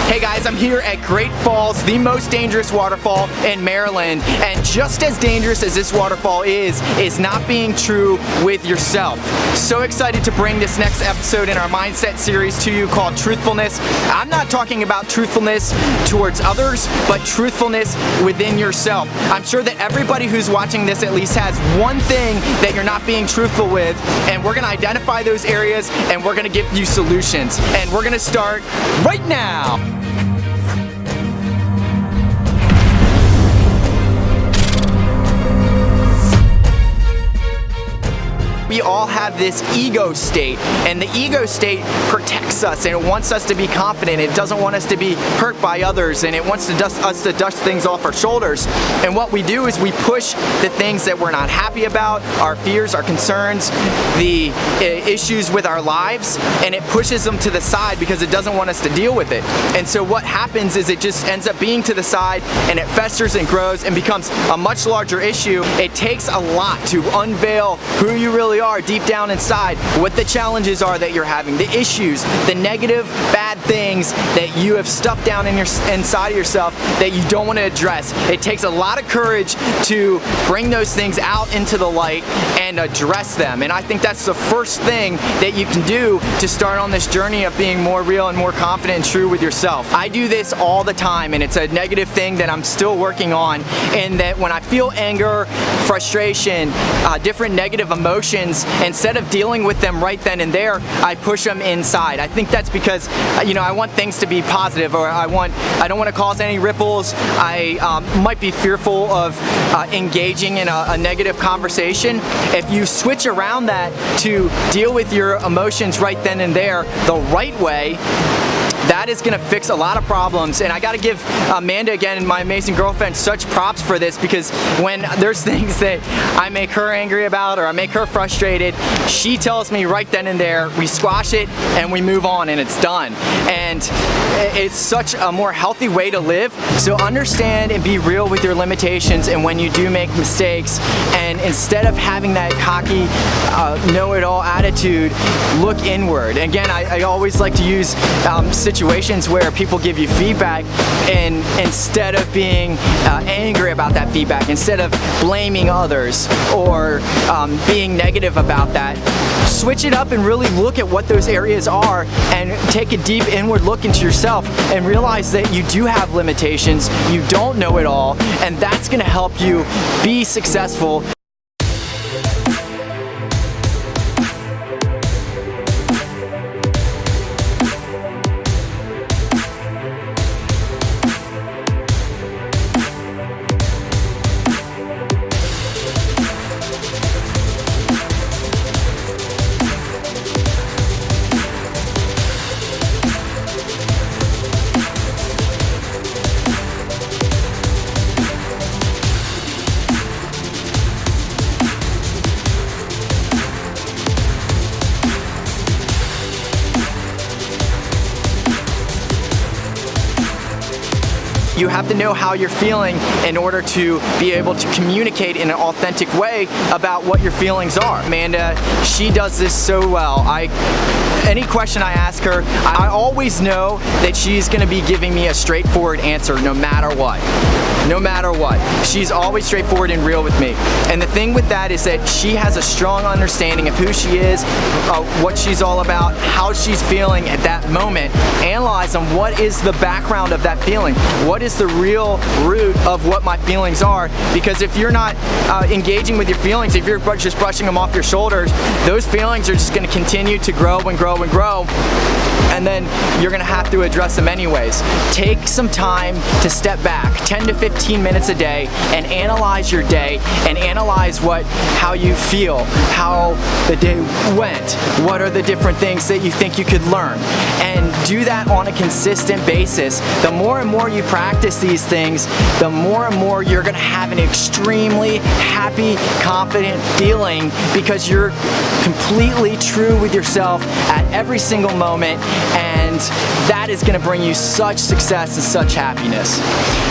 Hey guys, I'm here at Great Falls, the most dangerous waterfall in Maryland, and just as dangerous as this waterfall is not being true with yourself. So excited to bring this next episode in our mindset series to you called Truthfulness. I'm not talking about truthfulness towards others, but truthfulness within yourself. I'm sure that everybody who's watching this at least has one thing that you're not being truthful with, and we're gonna identify those areas and we're gonna give you solutions. And we're gonna start right now. We all have this ego state, and the ego state protects us and it wants us to be confident. It doesn't want us to be hurt by others, and it wants us to dust things off our shoulders. And what we do is we push the things that we're not happy about, our fears, our concerns, the issues with our lives, and it pushes them to the side because it doesn't want us to deal with it. And so what happens is it just ends up being to the side, and it festers and grows and becomes a much larger issue. It takes a lot to unveil who you really are deep down inside, what the challenges are that you're having, the issues, the negative, bad things that you have stuffed down inside of yourself that you don't want to address. It takes a lot of courage to bring those things out into the light and address them. And I think that's the first thing that you can do to start on this journey of being more real and more confident and true with yourself. I do this all the time, and it's a negative thing that I'm still working on, in that when I feel anger, frustration, different negative emotions, instead of dealing with them right then and there, I push them inside. I think that's because I want things to be positive, or I don't want to cause any ripples. I might be fearful of engaging in a negative conversation. If you switch around that to deal with your emotions right then and there the right way, that is gonna fix a lot of problems. And I gotta give Amanda, again, my amazing girlfriend, such props for this, because when there's things that I make her angry about or I make her frustrated, she tells me right then and there, we squash it and we move on and it's done. And it's such a more healthy way to live. So understand and be real with your limitations, and when you do make mistakes, and instead of having that cocky, know-it-all attitude, look inward. Again, I always like to use situations where people give you feedback, and instead of being angry about that feedback, instead of blaming others or being negative about that, switch it up and really look at what those areas are, and take a deep inward look into yourself and realize that you do have limitations, you don't know it all, and that's going to help you be successful. You have to know how you're feeling in order to be able to communicate in an authentic way about what your feelings are. Amanda, she does this so well. Any question I ask her, I always know that she's gonna be giving me a straightforward answer no matter what. No matter what. She's always straightforward and real with me. And the thing with that is that she has a strong understanding of who she is, what she's all about, how she's feeling at that moment. Analyze on what is the background of that feeling. What is the real root of what my feelings are? Because if you're not engaging with your feelings, if you're just brushing them off your shoulders, those feelings are just gonna continue to grow and grow and grow. And then you're gonna have to address them anyways. Take some time to step back, 10 to 15 minutes a day, and analyze your day, and analyze how you feel, how the day went, what are the different things that you think you could learn, and do that on a consistent basis. The more and more you practice, practice these things, the more and more you're gonna have an extremely happy, confident feeling because you're completely true with yourself at every single moment, and that is gonna bring you such success and such happiness.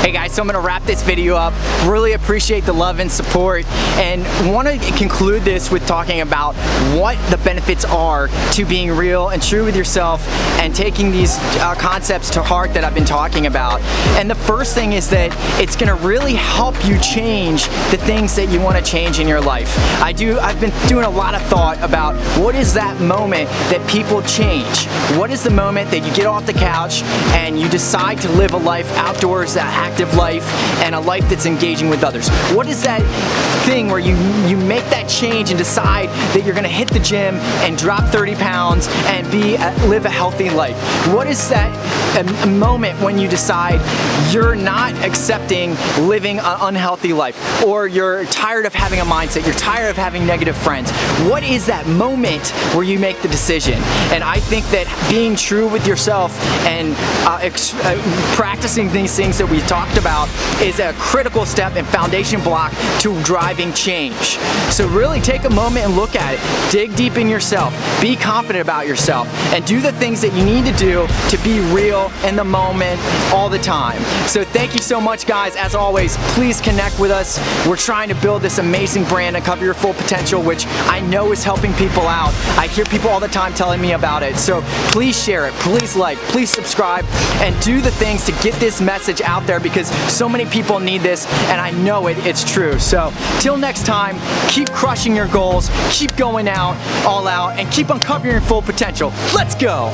Hey guys, so I'm gonna wrap this video up. Really appreciate the love and support, and want to conclude this with talking about what the benefits are to being real and true with yourself and taking these concepts to heart that I've been talking about. And the first thing is that it's gonna really help you change the things that you want to change in your life. I've been doing a lot of thought about what is that moment that people change. What is the moment that you get off the couch and you decide to live a life outdoors, that active life, and a life that's engaging with others? What is that thing where you make that change and decide that you're gonna hit the gym and drop 30 pounds and live a healthy life? What is that a moment when you decide you're not accepting living an unhealthy life, or you're tired of having a mindset, you're tired of having negative friends? What is that moment where you make the decision? And I think that being true with yourself and practicing these things that we talked about is a critical step and foundation block to driving change. So really take a moment and look at it. Dig deep in yourself. Be confident about yourself and do the things that you need to do to be real in the moment all the time. So thank you so much, guys. As always, please connect with us. We're trying to build this amazing brand, Uncover Your Full Potential, which I know is helping people out. I hear people all the time telling me about it. So please share it, please like, please subscribe, and do the things to get this message out there, because so many people need this, and I know it's true. So till next time, keep crushing your goals, keep going out, all out, and keep uncovering your full potential. Let's go!